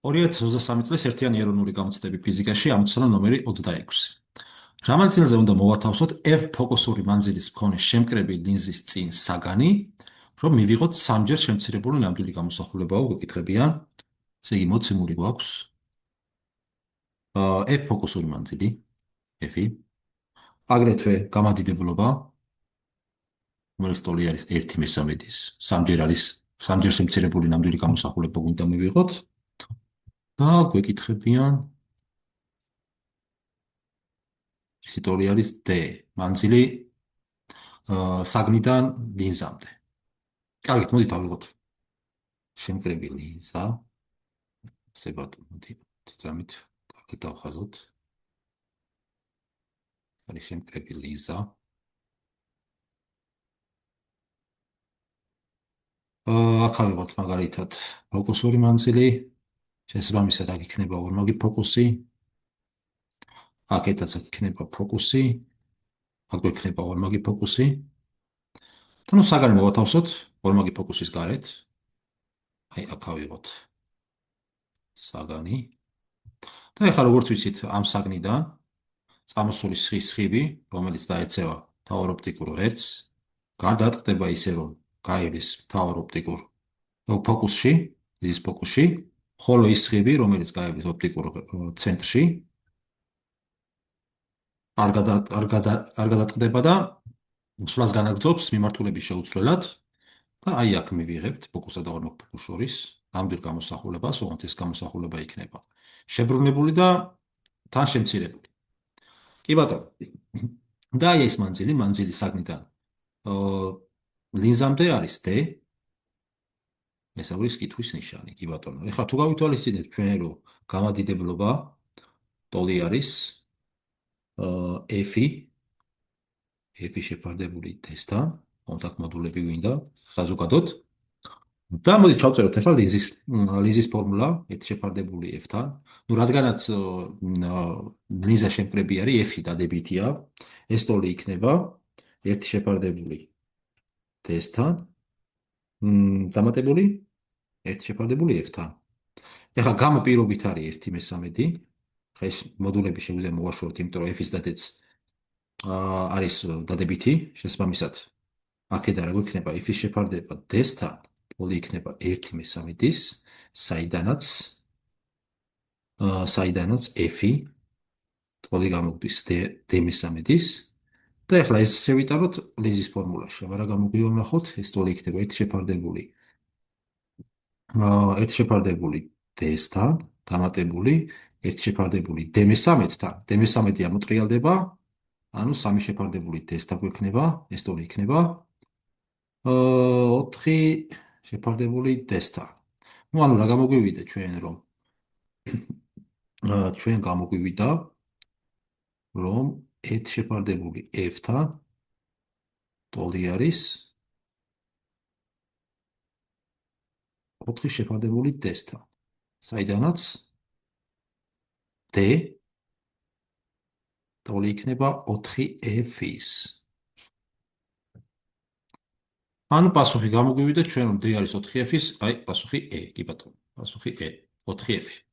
2023 წლის ერთიანი ეროვნული გამოცდები ფიზიკაში ამოცანა ნომერი 26. რა მანძილზე უნდა მოვათავსოთ F ფოკუსური მანძილის მქონე შემკრები ლინზის წინ საგანი, რომ მივიღოთ სამჯერ შემცირებული ნამდვილი გამოსახულებაო გეკითხებიან. ესე იგი მოცემული გვაქვს F ფოკუსური მანძილი, F-ი. აგრეთვე გამადიდებლობა, რომელიც ტოლი არის 1/3-ის, სამჯერ შემცირებული ნამდვილი გამოსახულება გვინდა მივიღოთ. და გვეკითხებიან ისტორი არის D მანძილი საგნიდან ლინზამდე. კარგით, მოდით ავიღოთ შემკრები ლინზა. ასე ბატონო, ძამით კარგად დავხაზოთ. არის შემკრები ლინზა. აქ ავიღოთ მაგალითად ფოკუსური მანძილი. შესაბამისად აქ იქნება ორმაგი ფოკუსი. აქეთაც იქნება ფოკუსი. აქ იქნება ორმაგი ფოკუსი. და ნუ საგანი მოვათავსოთ ორმაგი ფოკუსის გარეთ. აი აქ ავიღოთ საგანი. და ეხლა როგორც ვიცით, ამ საგნიდან წამოსული სხივი, რომელიც დაეცევა მთავარ ოპტიკურ ღერძს, გადაწყდება ისე, რომ გაივლის მთავარ ოპტიკურ ფოკუსში, ის ფოკუსში, ხოლო ის სხივი, რომელიც გაივლის ოპტიკურ ცენტრში, არ გადაწყდება და სვლას განაგრძობს მიმართულების შეუცვლელად და აი აქ მივიღებთ ფოკუსსა და ორმაგ ფოკუსს შორის ნამდვილ გამოსახულებას, ოღონდ ეს გამოსახულება იქნება შებრუნებული და თან შემცირებული. კი ბატონო. და აი ეს მანძილი საგნიდან ლინზამდე არის D. ეს არის კითხვის ნიშანი, კი ბატონო. ეხლა თუ გავითვალისწინებთ ჩვენ რომ გამადიდებლობა ტოლი არის F-ი შეფარდებული D-სთან, კონტაქტ მოდულები გვინდა საზოგადოდ. და მოდით ჩავწეროთ ახლა ლინზის ფორმულა, ერთ შეფარდებული F-თან. ნუ რადგანაც ლინზა შემკრები არის, F-ი დადებითია, ეს ტოლი იქნება ერთი შეფარდებული D-სთან, დამატებული ერთი შეფარდებული F-თან. ეხლა გამო პირობით არის 1/3. ხა ეს მოდულები შეგვიძლია მოვაშოროთ, იმიტომ რომ F-ის დადეც არის დადებითი, შესაბამისად აქედან რა გვექნება F-ის შეფარდება D-სთან, ტოლი იქნება 1/3-ის, საიდანაც F-ი ტოლი გამოგვდის D/3-ის და ეხლა ეს შევიტანოთ ლინზის ფორმულაში. აბა რა გამოგვივა ნახოთ, ეს ტოლი იქნება ერთი შეფარდებული D-სთან, დამატებული ერთი შეფარდებული D/3-თან. D/3 ამოტრიალდება, ანუ სამი შეფარდებული D-სთან გვექნება, ეს ტოლი იქნება 4 შეფარდებული D-სთან. ნუ ანუ რა გამოგვივიდა ჩვენ რომ ერთ შეფარდებული F-თან ტოლი არის 4 შეფარდებული D-სთან, საიდანაც D ტოლი იქნება 4F-ის. ანუ პასუხი გამოგვივიდა ჩვენ რომ D არის 4F-ის, აი პასუხი E, კი ბატონო, პასუხი E, 4F.